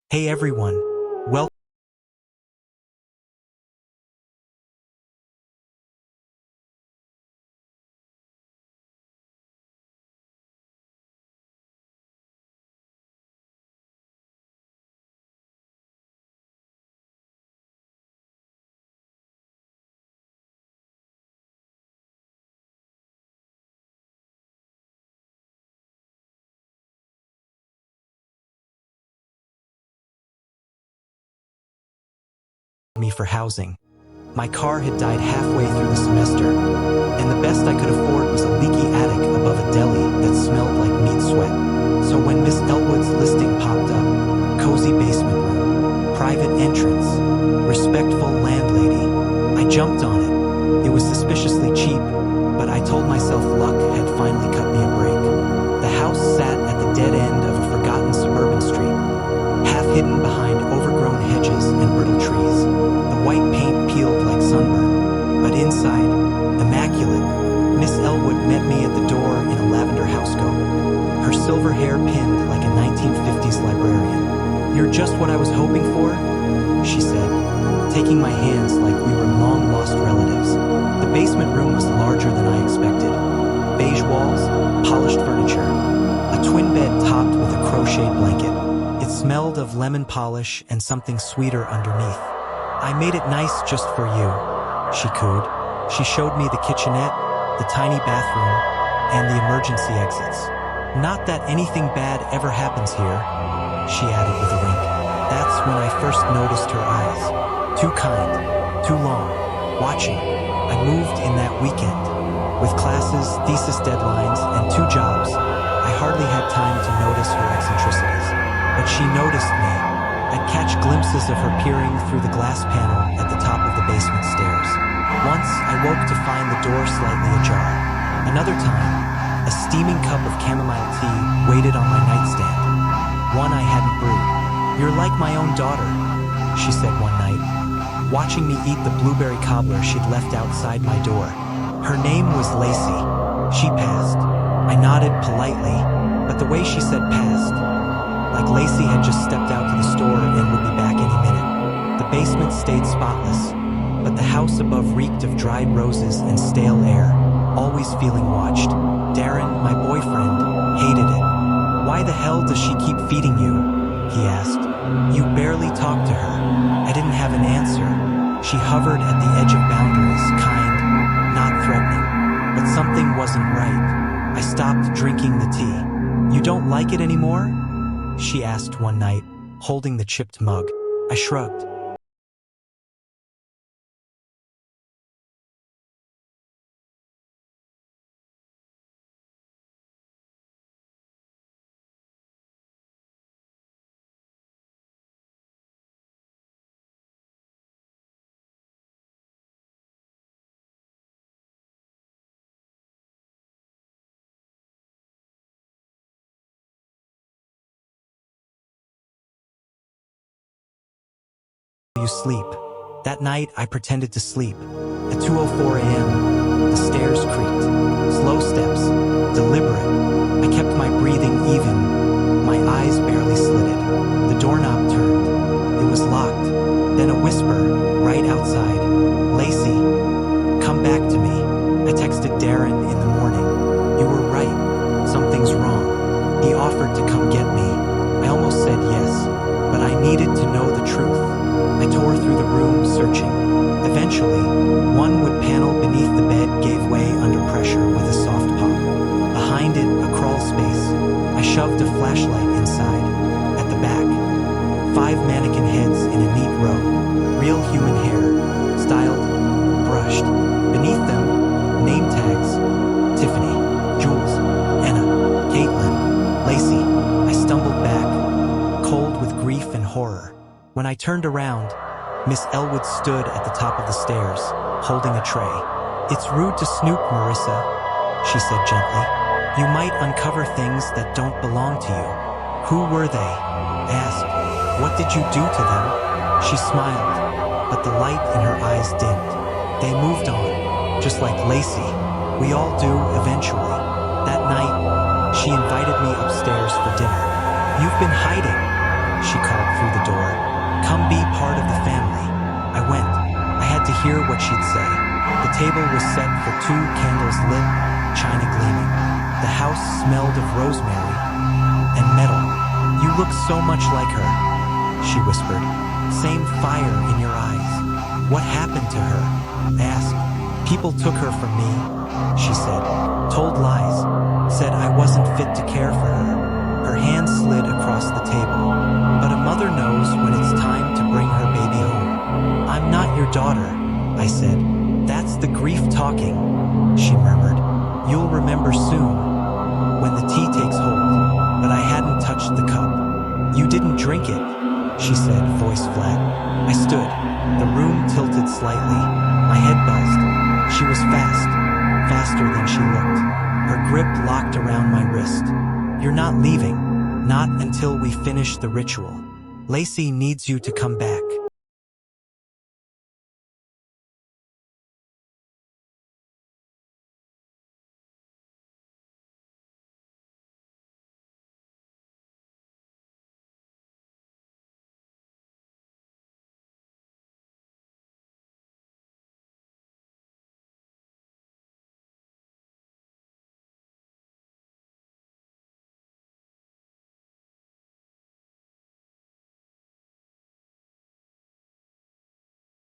Hey everyone, welcome me for housing. My car had died halfway through the semester, and the best I could afford was a leaky attic above a deli that smelled like meat sweat. So when Miss Elwood's listing popped up, cozy basement room, private entrance, respectful landlady, I jumped on it. It was suspiciously cheap, but I told myself luck had finally cut me a break. The house sat at the dead end of a forgotten suburban street, half hidden behind overgrown hedges and brittle trees. The white paint peeled like sunburn, but inside, immaculate, Miss Elwood met me at the door in a lavender housecoat, her silver hair pinned like a 1950s librarian. "You're just what I was hoping for," she said, taking my hands like we were long-lost relatives. The basement room was larger than I expected. Beige walls, polished furniture, a twin bed topped with a crocheted blanket. It smelled of lemon polish and something sweeter underneath. "I made it nice just for you," she cooed. She showed me the kitchenette, the tiny bathroom, and the emergency exits. "Not that anything bad ever happens here," she added with a wink. That's when I first noticed her eyes. Too kind, too long, watching. I moved in that weekend. With classes, thesis deadlines, and 2 jobs, I hardly had time to notice her eccentricities. But she noticed me. I'd catch glimpses of her peering through the glass panel at the top of the basement stairs. Once, I woke to find the door slightly ajar. Another time, a steaming cup of chamomile tea waited on my nightstand, one I hadn't brewed. "You're like my own daughter," she said one night, watching me eat the blueberry cobbler she'd left outside my door. Her name was Lacey. She passed. I nodded politely, but the way she said passed, like Lacey had just stepped out to the store and would be back any minute. The basement stayed spotless, but the house above reeked of dried roses and stale air, always feeling watched. Darren, my boyfriend, hated it. "Why the hell does she keep feeding you?" he asked. "You barely talk to her." I didn't have an answer. She hovered at the edge of boundaries, kind, not threatening. But something wasn't right. I stopped drinking the tea. "You don't like it anymore?" she asked one night, holding the chipped mug. I shrugged. "You sleep." That night, I pretended to sleep. At 2:04 a.m., the stairs creaked. Slow steps, deliberate. I kept my breathing even. My eyes barely slitted. The doorknob turned. It was locked. Then a whisper, right outside. "Lacey, come back to me." I texted Darren in the morning. "You were right. Something's wrong." He offered to come get me. I almost said yes, but I needed to know the truth. I tore through the room, searching. Eventually, one wood panel beneath the bed gave way under pressure with a soft pop. Behind it, a crawl space. I shoved a flashlight inside. At the back, 5 mannequin heads in a neat row. Real human hair, styled, brushed. Beneath them, name tags. Tiffany, Jules, Anna, Caitlin, Lacey. I stumbled back, cold with grief and horror. When I turned around, Miss Elwood stood at the top of the stairs, holding a tray. "It's rude to snoop, Marissa," she said gently. "You might uncover things that don't belong to you." "Who were they?" I asked. "What did you do to them?" She smiled, but the light in her eyes dimmed. "They moved on, just like Lacey. We all do eventually." That night, she invited me upstairs for dinner. "You've been hiding," she called through the table was set for 2 candles lit, china gleaming. The house smelled of rosemary and metal. "You look so much like her," she whispered. "Same fire in your eyes. What happened to her?" I asked. "People took her from me," she said. "Told lies. Said I wasn't fit to care for her." Her hand slid across the table. "But a mother knows when it's time to bring her baby home." "I'm not your daughter," I said. "That's the grief talking," she murmured. "You'll remember soon, when the tea takes hold." But I hadn't touched the cup. "You didn't drink it," she said, voice flat. I stood. The room tilted slightly. My head buzzed. She was fast, faster than she looked. Her grip locked around my wrist. "You're not leaving. Not until we finish the ritual. Lacey needs you to come back."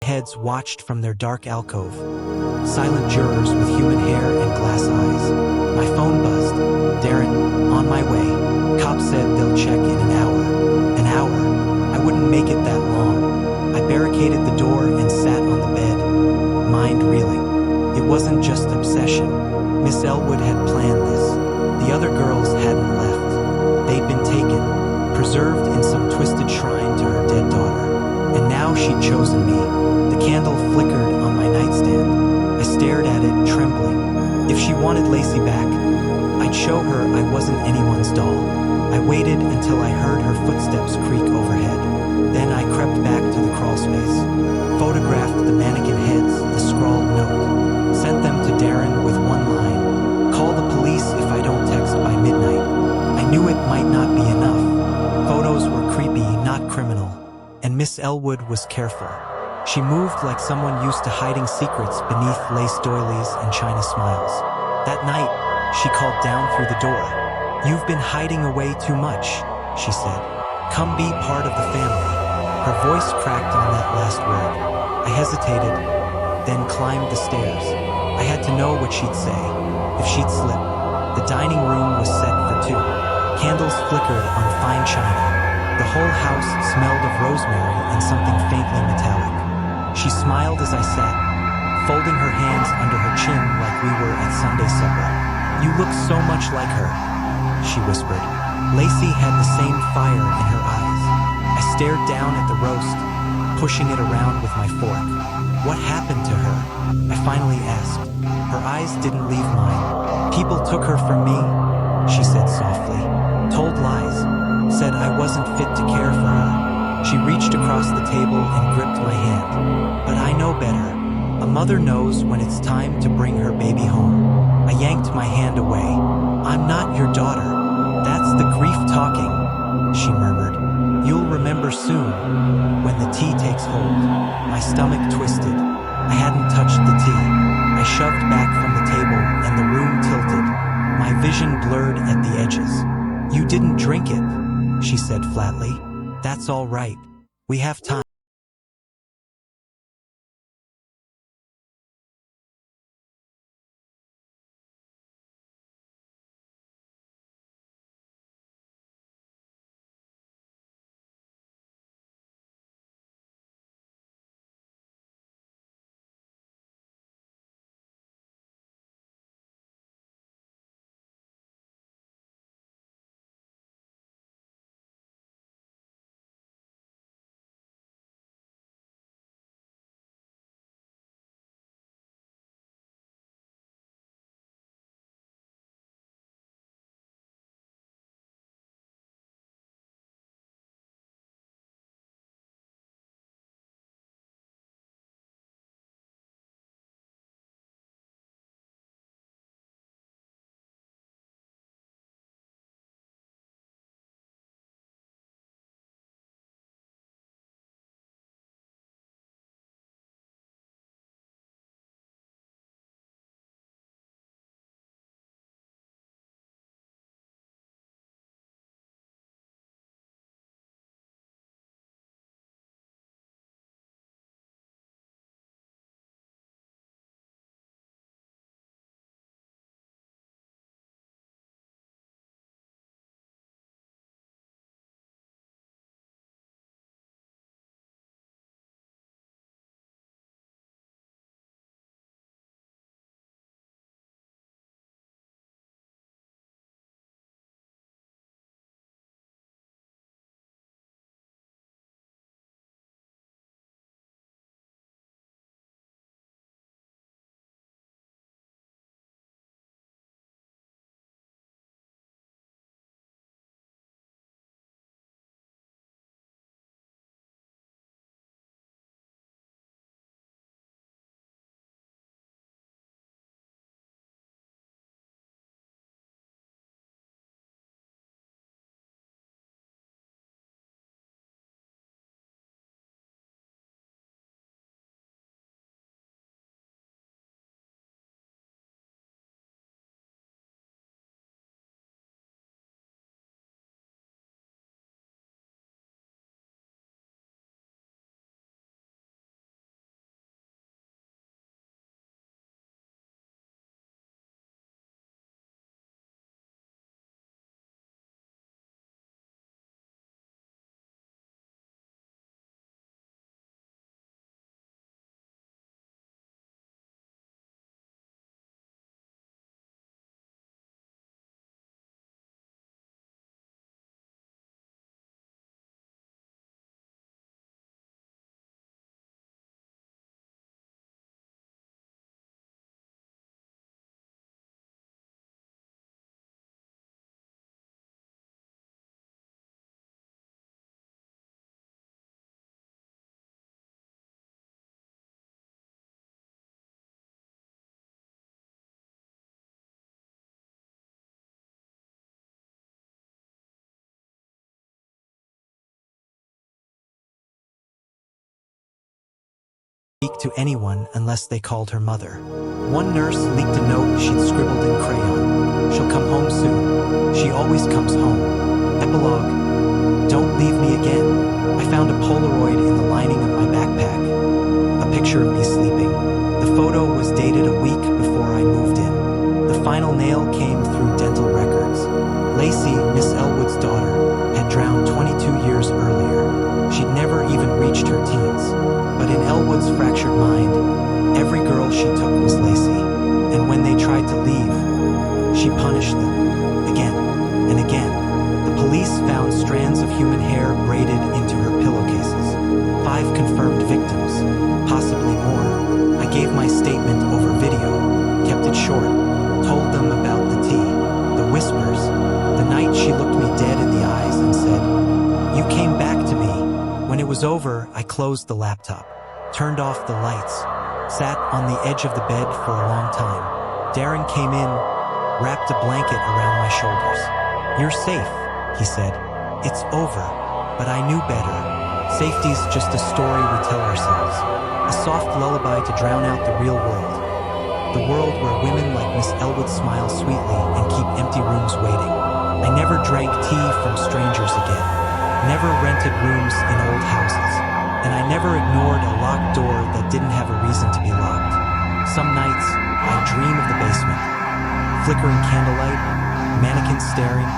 Heads watched from their dark alcove. Silent jurors with human hair and glass eyes. My phone buzzed. "Darren, on my way. Cops said they'll check in an hour." An hour? I wouldn't make it that long. I barricaded the door and sat on the bed, mind reeling. It wasn't just obsession. Miss Elwood had planned this. The other girls hadn't left. They'd been taken, preserved in some twisted shrine to her dead daughter. And now she'd chosen me. The candle flickered on my nightstand. I stared at it, trembling. If she wanted Lacey back, I'd show her I wasn't anyone's doll. I waited until I heard her footsteps creak overhead. Then I crept back to the crawlspace, photographed the mannequin heads, the scrawled note, sent them to Darren with one line: "Call the police if I don't text by midnight." I knew it might not be enough. Photos were creepy, not criminal. And Miss Elwood was careful. She moved like someone used to hiding secrets beneath lace doilies and china smiles. That night, she called down through the door. "You've been hiding away too much," she said. "Come be part of the family." Her voice cracked on that last word. I hesitated, then climbed the stairs. I had to know what she'd say, if she'd slip. The dining room was set for 2. Candles flickered on fine china. The whole house smelled of rosemary and something faintly metallic. She smiled as I sat, folding her hands under her chin like we were at Sunday supper. "You look so much like her," she whispered. Lacey had the same fire in her eyes. I stared down at the roast, pushing it around with my fork. "What happened to her?" I finally asked. Her eyes didn't leave mine. "People took her from me," she said softly. "Told lies. Said I wasn't fit to care for her." She reached across the table and gripped my hand. "But I know better. A mother knows when it's time to bring her baby home." I yanked my hand away. "I'm not your daughter. That's the grief talking," she murmured. "You'll remember soon, when the tea takes hold." My stomach twisted. I hadn't touched the tea. I shoved back from the table and the room tilted. My vision blurred at the edges. "You didn't drink it," she said flatly. "That's all right. We have time." speak to anyone unless they called her mother. One nurse leaked a note she'd scribbled in crayon. She'll come home soon. She always comes home. Epilogue. Don't leave me again. I found a Polaroid in the lining of my backpack. A picture of me sleeping. The photo was dated a week before I moved in. The final nail came through dental records. Lacey, Miss Elwood's daughter, had drowned 22 years earlier. She'd never even reached her teens. But in Elwood's fractured mind, every girl she took was Lacey. And when they tried to leave, she punished them. Again and again. The police found strands of human hair braided into her pillowcases. 5 confirmed victims, possibly more. I gave my statement over video, kept it short, told them about the tea, the whispers. The night she looked me dead in the eyes and said, "You came back to me." When it was over, I closed the laptop, turned off the lights, sat on the edge of the bed for a long time. Darren came in, wrapped a blanket around my shoulders. "You're safe," he said. "It's over." But I knew better. Safety's just a story we tell ourselves. A soft lullaby to drown out the real world. The world where women like Miss Elwood smile sweetly and keep empty rooms waiting. I never drank tea from strangers again. Never rented rooms in old houses. And I never ignored a locked door that didn't have a reason to be locked. Some nights, I dream of the basement. Flickering candlelight, mannequins staring,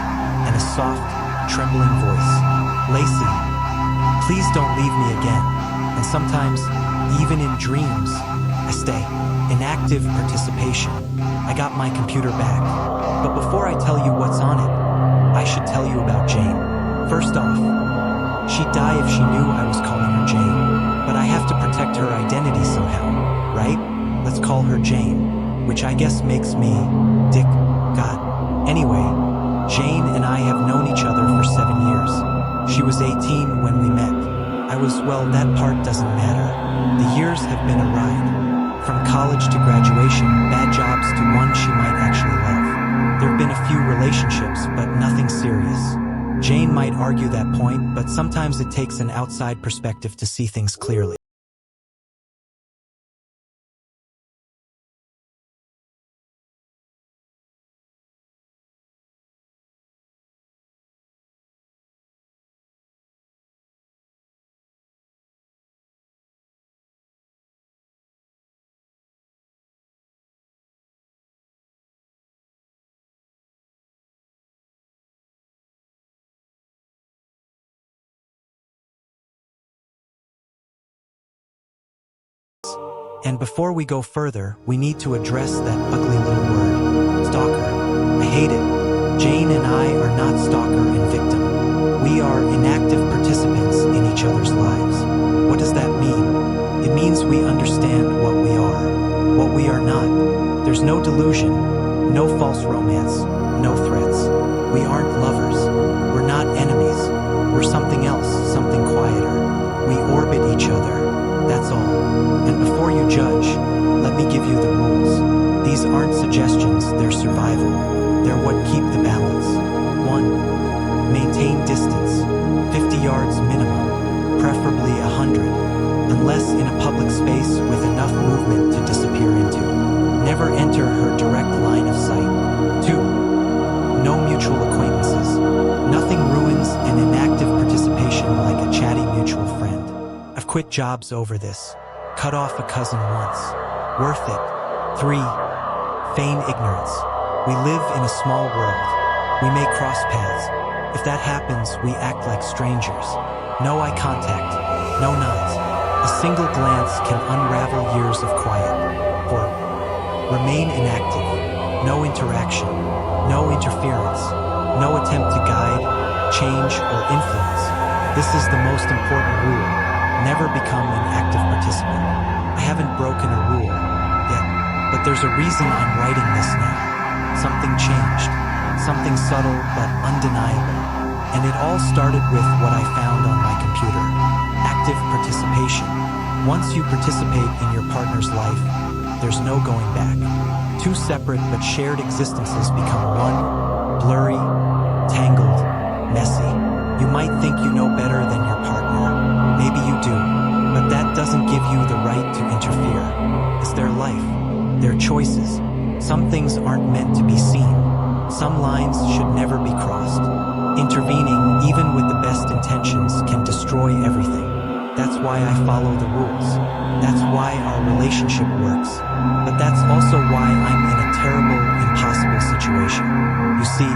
and a soft, trembling voice. "Lacey, please don't leave me again." And sometimes, even in dreams, I stay. In active participation. I got my computer back. But before I tell you what's on it, I should tell you about Jane. First off, she'd die if she knew I was calling her Jane. But I have to protect her identity somehow, right? Let's call her Jane, which I guess makes me Dick. God. Anyway, Jane and I have known each other for 7 years. She was 18 when we met. Well, that part doesn't matter. The years have been a ride. From college to graduation, bad jobs to one she might actually love. There have been a few relationships, but nothing serious. Jane might argue that point, but sometimes it takes an outside perspective to see things clearly. And before we go further, we need to address that ugly little word, stalker. I hate it. Jane and I are not stalker and victim. We are inactive participants in each other's lives. What does that mean? It means we understand what we are, what we are not. There's no delusion, no false romance, no threats. We aren't lovers. We're not enemies. We're something else, something quieter. We orbit each other. That's all. And before you judge, let me give you the rules. These aren't suggestions, they're survival. They're what keep the balance. 1. Maintain distance. 50 yards minimum, preferably 100, unless in a public space with enough movement to disappear into. Never enter her direct line of sight. 2. No mutual acquaintances. Nothing ruins an inactive participation like a chatty mutual friend. I've quit jobs over this. Cut off a cousin once. Worth it. 3. Feign ignorance. We live in a small world. We may cross paths. If that happens, we act like strangers. No eye contact. No nods. A single glance can unravel years of quiet. 4. Remain inactive. No interaction. No interference. No attempt to guide, change, or influence. This is the most important rule. Never become an active participant. I haven't broken a rule yet, but there's a reason I'm writing this now. Something changed. Something subtle but undeniable. And it all started with what I found on my computer. Active participation. Once you participate in your partner's life, there's no going back. 2 separate but shared existences become one, blurry, tangled, messy. You might think you know better than your partner. Maybe you do, but that doesn't doesn't give you the right to interfere. It's their life, their choices. Some things aren't meant to be seen. Some lines should never be crossed. Intervening, even with the best intentions, can destroy everything. That's why I follow the rules. That's why our relationship works. But that's also why I'm in a terrible, impossible situation. You see,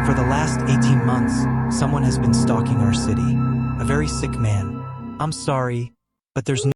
for the last 18 months, someone has been stalking our city. A very sick man. I'm sorry, but there's no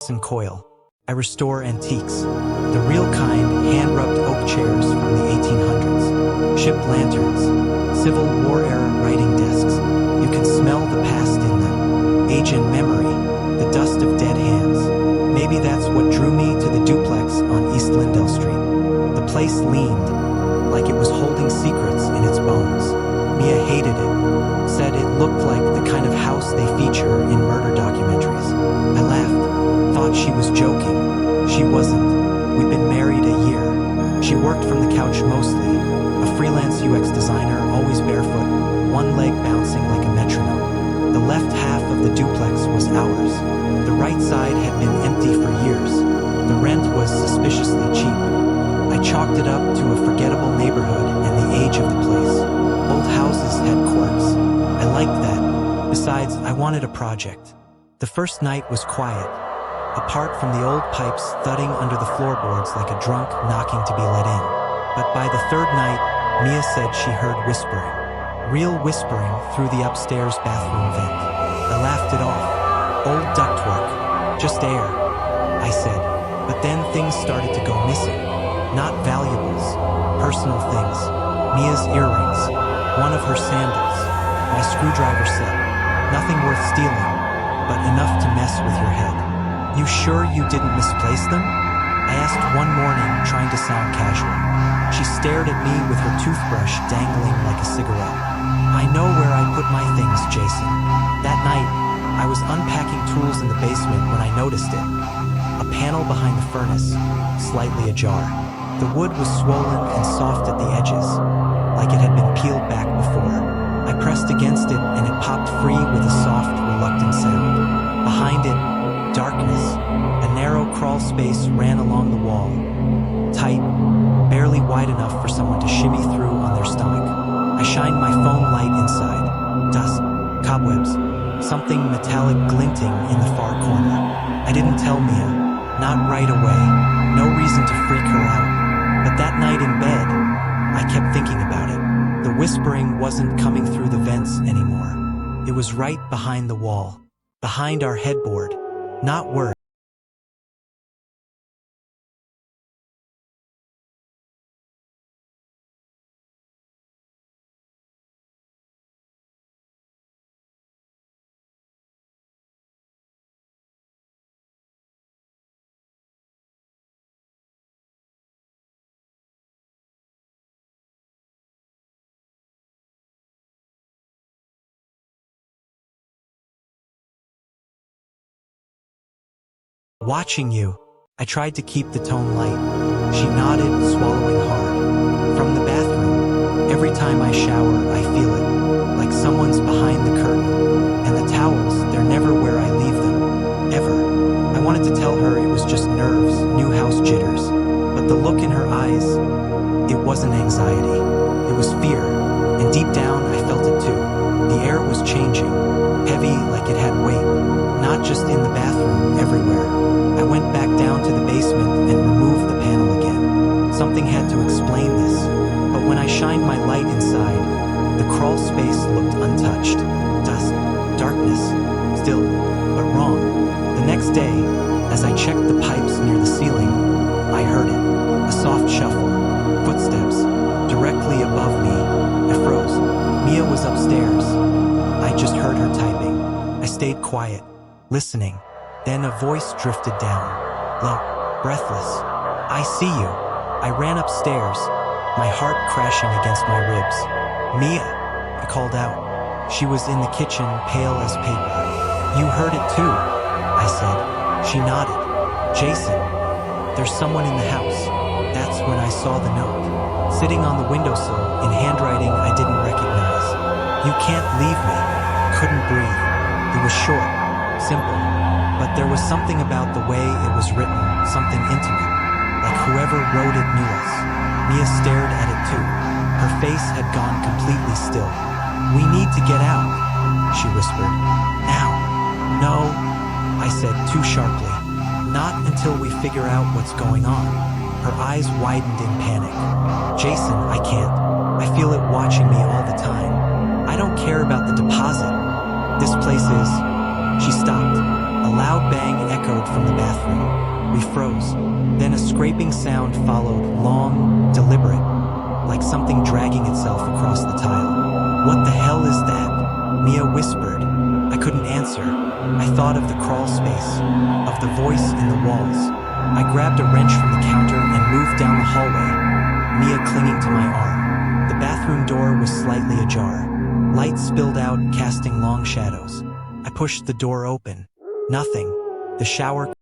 and coil. I restore antiques. The real kind, hand-rubbed oak chairs from the 1800s. Shipped lanterns. Civil War-era writing desks. You can smell the past in them. Age and memory. The dust of dead hands. Maybe that's what drew me to the duplex on East Lindell Street. The place leaned, like it was holding secrets in its bones. Mia hated it. Said it looked like the kind of house they feature in murder documentaries. I laughed. Thought she was joking. She wasn't. We'd been married a year. She worked from the couch mostly, a freelance UX designer, always barefoot, one leg bouncing like a metronome. The left half of the duplex was ours. The right side had been empty for years. The rent was suspiciously cheap. I chalked it up to a forgettable neighborhood and the age of the place. Old houses had quirks. I liked that. Besides, I wanted a project. The first night was quiet, apart from the old pipes thudding under the floorboards like a drunk knocking to be let in. But by the third night, Mia said she heard whispering. Real whispering through the upstairs bathroom vent. I laughed it off. Old ductwork. Just air, I said. But then things started to go missing. Not valuables, personal things. Mia's earrings, one of her sandals, my screwdriver set. Nothing worth stealing, but enough to mess with your head. You sure you didn't misplace them? I asked one morning, trying to sound casual. She stared at me with her toothbrush dangling like a cigarette. I know where I put my things, Jason. That night, I was unpacking tools in the basement when I noticed it. A panel behind the furnace, slightly ajar. The wood was swollen and soft at the edges, like it had been peeled back before. I pressed against it and it popped free with a soft, reluctant sound. Behind it, darkness. A narrow crawl space ran along the wall. Tight, barely wide enough for someone to shimmy through on their stomach. I shined my phone light inside. Dust, cobwebs, something metallic glinting in the far corner. I didn't tell Mia, not right away, no reason to freak her out. But that night in bed, I kept thinking about it. The whispering wasn't coming through the vents anymore. It was right behind the wall, behind our headboard, not words. Watching you, I tried to keep the tone light. She nodded, swallowing hard. From the bathroom, every time I shower, I feel it, like someone's behind the curtain. And the towels, they're never where I leave them, ever. I wanted to tell her it was just nerves, new house jitters. But the look in her eyes, it wasn't anxiety, it was fear. And deep down, I felt it too. The air was changing, heavy like it had weight, not just in the bathroom, everywhere. I went back down to the basement and removed the panel again. Something had to explain this, but when I shined my light inside, the crawl space looked untouched. Dust, darkness, still, but wrong. The next day, as I checked the pipes near the ceiling, I heard it. A soft shuffle, footsteps, directly above me. I froze. Mia was upstairs. I just heard her typing. I stayed quiet, listening. Then a voice drifted down, low, breathless. I see you. I ran upstairs, my heart crashing against my ribs. Mia, I called out. She was in the kitchen, pale as paper. You heard it too, I said. She nodded. Jason, there's someone in the house. That's when I saw the note, sitting on the windowsill in handwriting I didn't recognize. You can't leave me. Couldn't breathe. It was short, simple. But there was something about the way it was written, something intimate, like whoever wrote it knew us. Mia stared at it too. Her face had gone completely still. We need to get out, she whispered. Now. No, I said too sharply. Not until we figure out what's going on. Her eyes widened in panic. Jason, I can't. I feel it watching me all the time. I don't care about the deposit. This place is... She stopped. A loud bang echoed from the bathroom. We froze. Then a scraping sound followed, long, deliberate, like something dragging itself across the tile. What the hell is that? Mia whispered. I couldn't answer. I thought of the crawl space, of the voice in the walls. I grabbed a wrench from the counter and moved down the hallway, Mia clinging to my arm. The bathroom door was slightly ajar. Light spilled out, casting long shadows. I pushed the door open. Nothing. The shower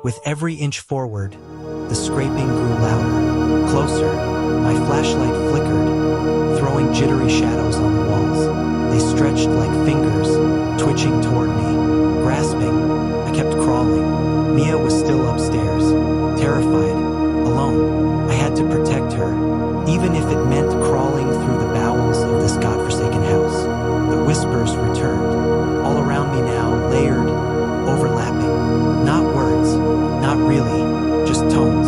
With every inch forward, the scraping grew louder, closer. My flashlight flickered, throwing jittery shadows on the walls. They stretched like fingers, twitching toward me. Grasping, I kept crawling. Mia was still upstairs, terrified, alone. I had to protect her, even if it meant crawling through the bowels of this godforsaken house. The whispers returned, all around me now, layered, overlapping. Not words, not really, just tones,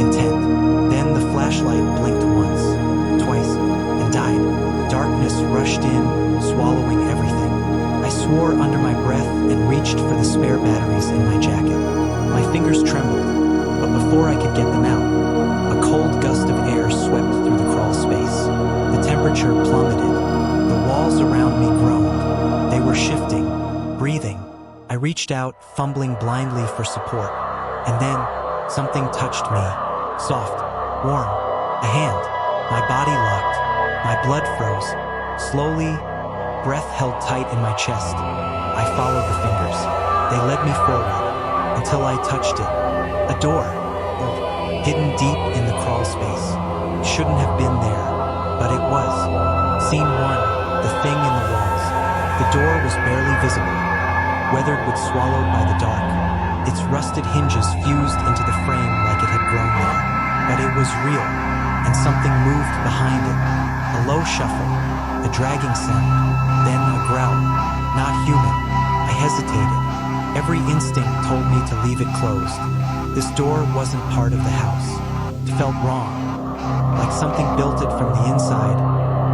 intent. Then the flashlight blinked once, twice, and died. Darkness rushed in, swallowing everything. I swore under my breath and reached for the spare batteries in my jacket. My fingers trembled, but before I could get them out, a cold gust of air swept through the crawl space. The temperature plummeted. The walls around me groaned. They were shifting, breathing. I reached out, fumbling blindly for support. And then, something touched me. Soft, warm, a hand. My body locked. My blood froze. Slowly, breath held tight in my chest. I followed the fingers. They led me forward, until I touched it. A door, hidden deep in the crawl space. It shouldn't have been there, but it was. Scene 1, the thing in the walls. The door was barely visible, weathered but swallowed by the dark. Its rusted hinges fused into the frame like it had grown there. But it was real, and something moved behind it. A low shuffle, a dragging sound, then a growl. Not human. I hesitated. Every instinct told me to leave it closed. This door wasn't part of the house. It felt wrong, like something built it from the inside,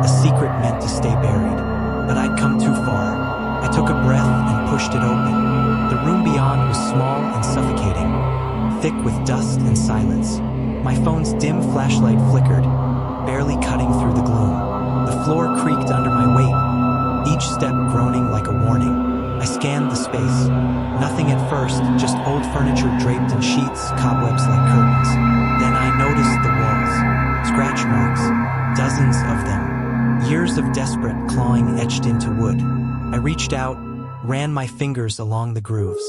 a secret meant to stay buried. But I'd come too far. I took a breath and pushed it open. The room beyond was small and suffocating, thick with dust and silence. My phone's dim flashlight flickered, barely cutting through the gloom. The floor creaked under my weight, each step groaning like a warning. I scanned the space. Nothing at first, just old furniture draped in sheets, cobwebs like curtains. Then I noticed the walls, scratch marks, dozens of them, years of desperate clawing etched into wood. I reached out, ran my fingers along the grooves.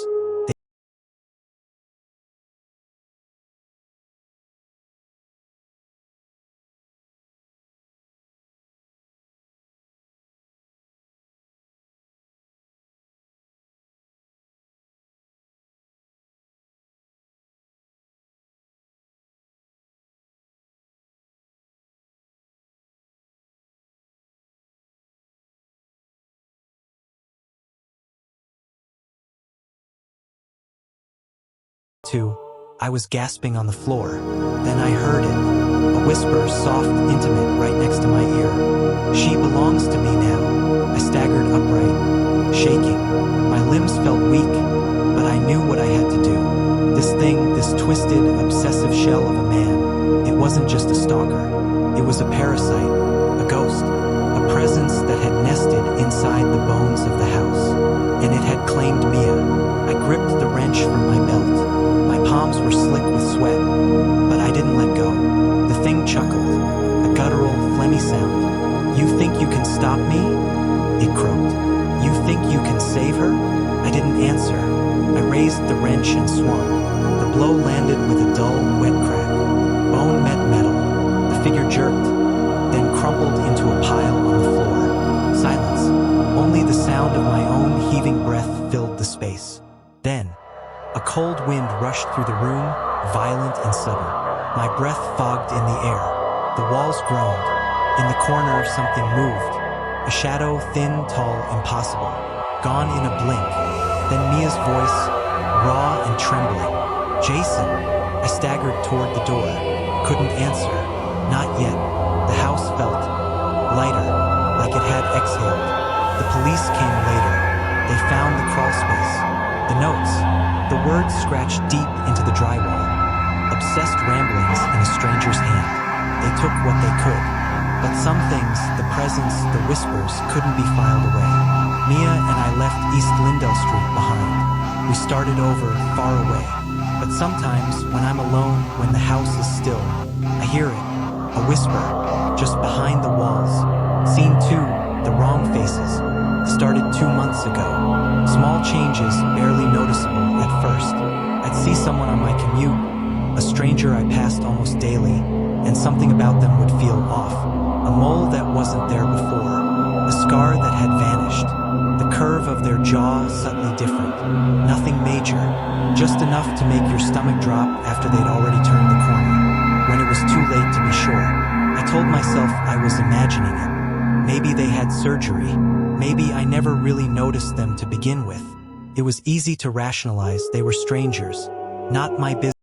I was gasping on the floor. Then I heard it, a whisper, soft, intimate, right next to my ear. She belongs to me now. I staggered upright, shaking. My limbs felt weak, but I knew what I had to do. This thing, this twisted, obsessive shell of a man, it wasn't just a stalker. It was a parasite, a ghost, a presence that had nested inside the bones of the house. And it had claimed Mia. I gripped the wrench from my belt. My palms were slick with sweat, but I didn't let go. The thing chuckled, a guttural, phlegmy sound. You think you can stop me? It croaked. You think you can save her? I didn't answer. I raised the wrench and swung. The blow landed with a dull, wet crack. Bone met metal. The figure jerked, then crumpled into a pile on the floor. Silence. Only the sound of my own heaving breath filled the space. Then, a cold wind rushed through the room, violent and sudden. My breath fogged in the air. The walls groaned. In the corner, something moved. A shadow, thin, tall, impossible. Gone in a blink. Then Mia's voice, raw and trembling. Jason! I staggered toward the door. Couldn't answer. Not yet. The house felt lighter, like it had exhaled. The police came later. They found the crawl space. The notes. The words scratched deep into the drywall. Obsessed ramblings in a stranger's hand. They took what they could. But some things, the presence, the whispers, couldn't be filed away. Mia and I left East Lindell Street behind. We started over, far away. But sometimes, when I'm alone, when the house is still, I hear it. A whisper, just behind the walls. Scene 2, the wrong faces. started 2 months ago. Small changes, barely noticeable at first. I'd see someone on my commute, a stranger I passed almost daily, and something about them would feel off. A mole that wasn't there before, a scar that had vanished, the curve of their jaw subtly different. Nothing major, just enough to make your stomach drop after they'd already turned the corner. When it was too late to be sure, I told myself I was imagining it. Maybe they had surgery. Maybe I never really noticed them to begin with. It was easy to rationalize they were strangers, not my business.